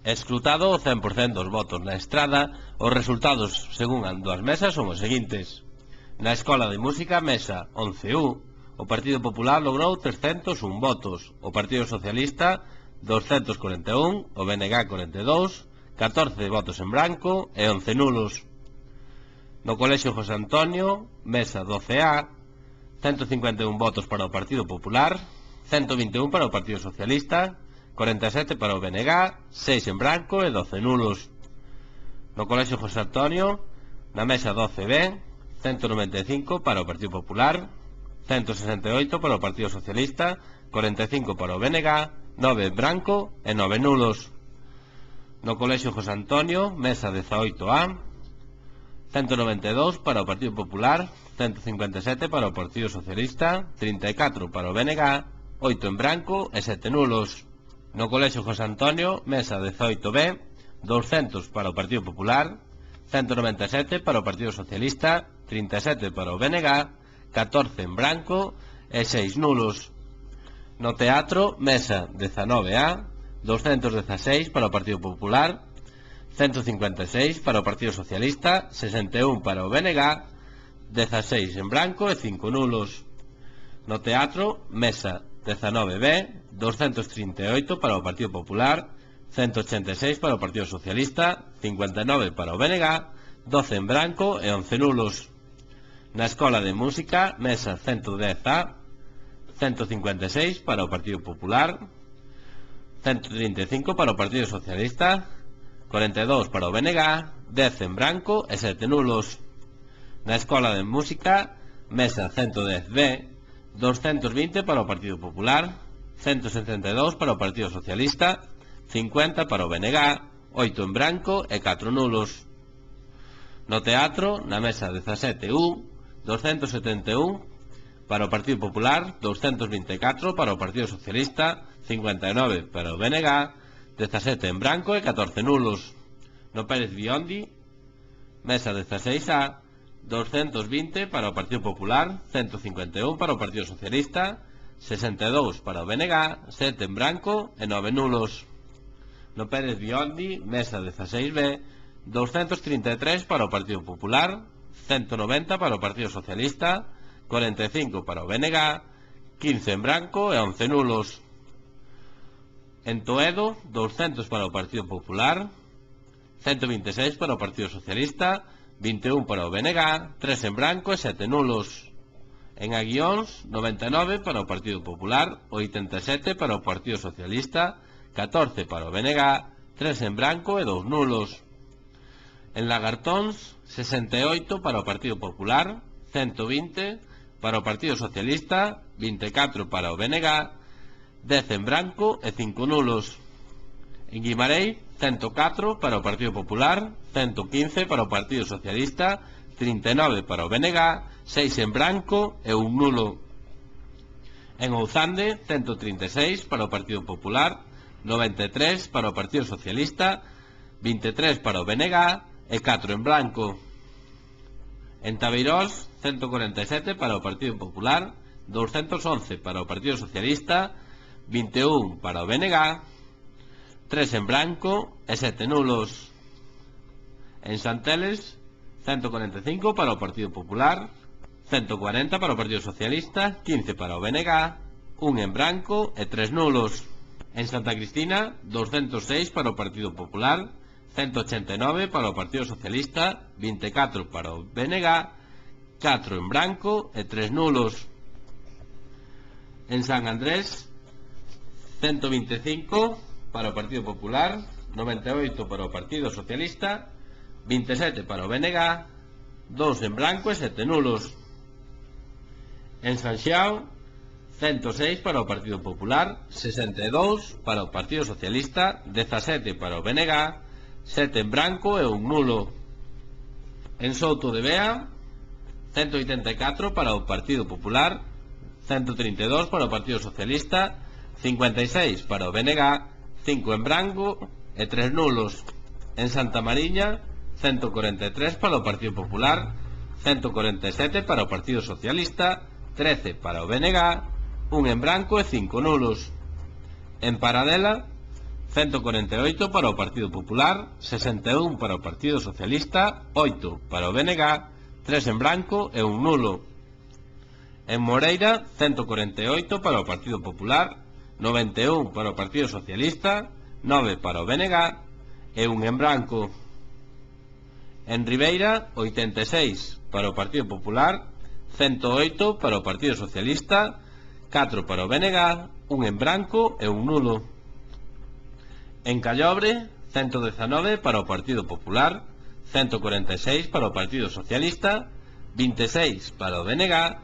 Escrutado o 100% dos votos na estrada, os resultados según as dúas mesas son os seguintes. Na Escola de Música, mesa 11U, o Partido Popular logrou 301 votos, o Partido Socialista 241, o BNG 42, 14 votos en branco e 11 nulos. No Colexio José Antonio, mesa 12A, 151 votos para o Partido Popular, 121 para o Partido Socialista, 47 para o BNG, 6 en branco e 12 nulos. No Colexio José Antonio, na mesa 12B, 195 para o Partido Popular, 168 para o Partido Socialista, 45 para o BNG, 9 en branco e 9 nulos. No Colexio José Antonio, mesa 18A, 192 para o Partido Popular, 157 para o Partido Socialista, 34 para o BNG, 8 en branco e 7 nulos. No Colexio José Antonio, mesa 18B, 200 para o Partido Popular, 197 para o Partido Socialista, 37 para o BNG, 14 en branco e 6 nulos. No Teatro, mesa 19A, 216 para o Partido Popular, 156 para o Partido Socialista, 61 para o BNG, 16 en branco e 5 nulos. No Teatro, mesa 19B, 238 para o Partido Popular, 186 para o Partido Socialista, 59 para o BNG, 12 en branco e 11 nulos. Na Escola de Música, mesa 110A, 156 para o Partido Popular, 135 para o Partido Socialista, 42 para o BNG, 10 en branco e 7 nulos. Na Escola de Música, mesa 110B, 220 para o Partido Popular, 172 para o Partido Socialista, 50 para o BNG, 8 en branco e 4 nulos. No Teatro, na mesa 17U, 271 para o Partido Popular, 224 para o Partido Socialista, 59 para o BNG, 17 en branco e 14 nulos. No Pérez Biondi, mesa 16A, 220 para o Partido Popular, 151 para o Partido Socialista, 62 para o BNG, 7 en branco e 9 nulos. No Pérez Biondi, mesa 16B, 233 para o Partido Popular, 190 para o Partido Socialista, 45 para o BNG, 15 en branco e 11 nulos. En Toedo, 200 para o Partido Popular, 126 para o Partido Socialista, 21 para o BNG, 3 en branco e 7 nulos. En Aguións, 99 para o Partido Popular, 87 para o Partido Socialista, 14 para o BNG, 3 en branco e 2 nulos. En Lagartóns, 68 para o Partido Popular, 120 para o Partido Socialista, 24 para o BNG, 10 en branco e 5 nulos. En Guimarães, 104 para o Partido Popular, 115 para o Partido Socialista, 39 para o BNG, 6 en branco e 1 nulo. En Ouzande, 136 para o Partido Popular, 93 para o Partido Socialista, 23 para o BNG e 4 en branco. En Tabeirós, 147 para o Partido Popular, 211 para o Partido Socialista, 21 para o BNG, 3 en branco e 7 nulos. En Santeles, 145 para o Partido Popular, 140 para o Partido Socialista, 15 para o BNG, 1 en branco e 3 nulos. En Santa Cristina, 206 para o Partido Popular, 189 para o Partido Socialista, 24 para o BNG, 4 en branco e 3 nulos. En San Andrés, 125 para o Partido Popular, 98 para o Partido Socialista, 27 para o BNG, 2 en branco e 7 nulos. En Sanxiao, 106 para o Partido Popular, 62 para o Partido Socialista, 17 para o BNG, 7 en branco e 1 nulo. En Souto de Bea, 184 para o Partido Popular, 132 para o Partido Socialista, 56 para o BNG, 5 en branco e 3 nulos. En Santa Mariña, 143 para o Partido Popular, 147 para o Partido Socialista, 13 para o BNG, 1 en branco e 5 nulos. En Paradela, 148 para o Partido Popular, 61 para o Partido Socialista, 8 para o BNG, 3 en branco e un nulo. En Moreira, 148 para o Partido Popular, 91 para o Partido Socialista, 9 para o BNG e un en branco. En Ribeira, 86 para o Partido Popular, 108 para o Partido Socialista, 4 para o BNG, un en branco e un nulo. En Callobre, 119 para o Partido Popular, 146 para o Partido Socialista, 26 para o BNG,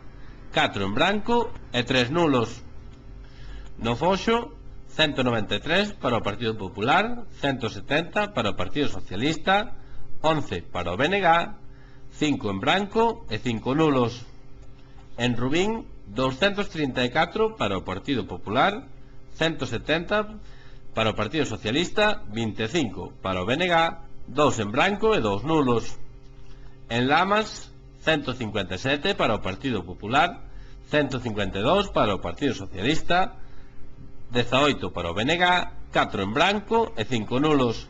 4 en branco e 3 nulos. No Foxo, 193 para o Partido Popular, 170 para o Partido Socialista, 11 para o BNG, 5 en branco e 5 nulos. En Rubín, 234 para o Partido Popular, 170 para o Partido Socialista, 25 para o BNG, 2 en branco e 2 nulos. En Lamas, 157 para o Partido Popular, 152 para o Partido Socialista, 18 para o BNG, 4 en branco e 5 nulos.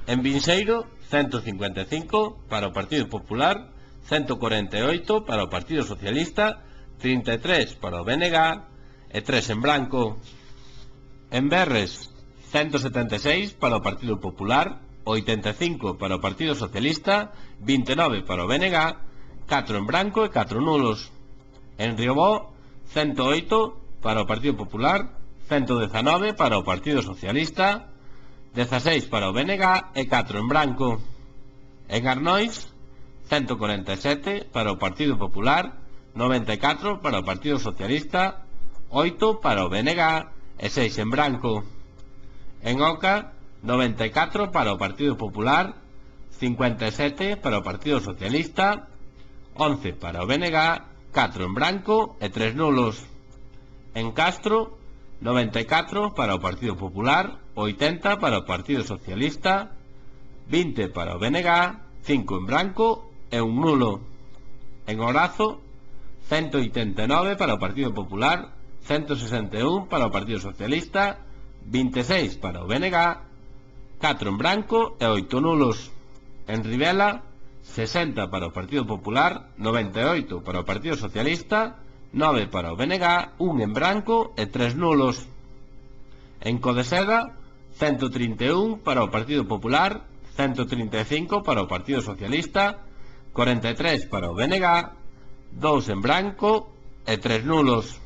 En Vinseiro, 155 para o Partido Popular, 148 para o Partido Socialista, 33 para o BNG e 3 en branco. En Berres, 176 para o Partido Popular, 85 para o Partido Socialista, 29 para o BNG, 4 en branco e 4 nulos. En Riobó, 108 para o Partido Popular, 119 para o Partido Socialista, 16 para o BNG e 4 en branco. En Arnois, 147 para o Partido Popular, 94 para o Partido Socialista, 8 para o BNG e 6 en branco. En Oca, 94 para o Partido Popular, 57 para o Partido Socialista, 11 para o BNG, 4 en branco e 3 nulos. En Castro, 94 para o Partido Popular, 80 para o Partido Socialista, 20 para o BNG, 5 en branco e un nulo. En Orazo, 189 para o Partido Popular, 161 para o Partido Socialista, 26 para o BNG, 4 en branco e 8 nulos. En Rivela, 60 para o Partido Popular, 98 para o Partido Socialista, 9 para o BNG, 1 en branco e 3 nulos. En Codeseda, 131 para o Partido Popular, 135 para o Partido Socialista, 43 para o BNG, 2 en branco e 3 nulos.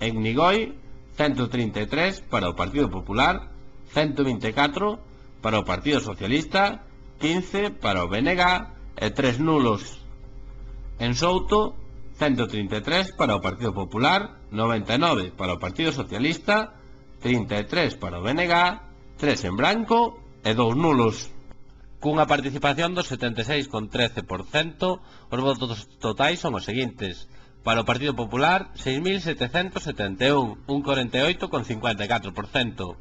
En Nigoi, 133 para o Partido Popular, 124 para o Partido Socialista, 15 para o BNG e 3 nulos. En Souto, 133 para o Partido Popular, 99 para o Partido Socialista, 33 para o BNG, 3 en branco e 2 nulos. Cunha participación do 76,13%, os votos totais son os seguintes: para o Partido Popular, 6.771, un 48,54%.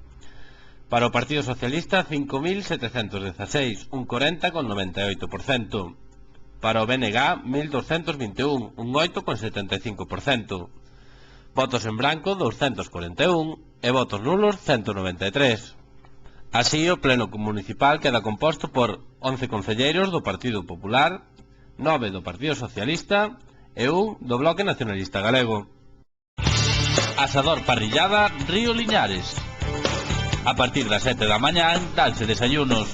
Para o Partido Socialista, 5.716, un 40,98%. Para o BNG, 1.221, un 8,75%. Votos en branco, 241, e votos nulos, 193. Así, o Pleno Municipal queda composto por 11 concelleiros do Partido Popular, 9 do Partido Socialista e 1 do Bloque Nacionalista Galego. Asador Parrillada Río Liñares. A partir das 7 da mañá danse desayunos.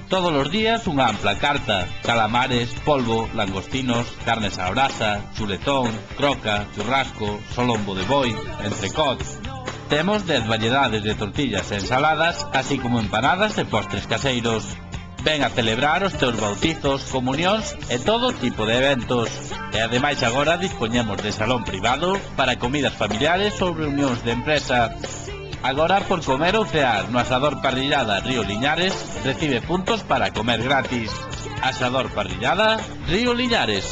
Todos os días unha ampla carta: calamares, polvo, langostinos, carnes á brasa, chuletón, croca, churrasco, solombo de boi, entrecots. Temos 10 variedades de tortillas e ensaladas, así como empanadas e postres caseiros. Ven a celebrar os teus bautizos, comunións e todo tipo de eventos. E ademais agora dispoñemos de salón privado para comidas familiares ou reunións de empresa. Agora, por comer ou cear no Asador Parrillada Río Liñares, recibe puntos para comer gratis. Asador Parrillada Río Liñares.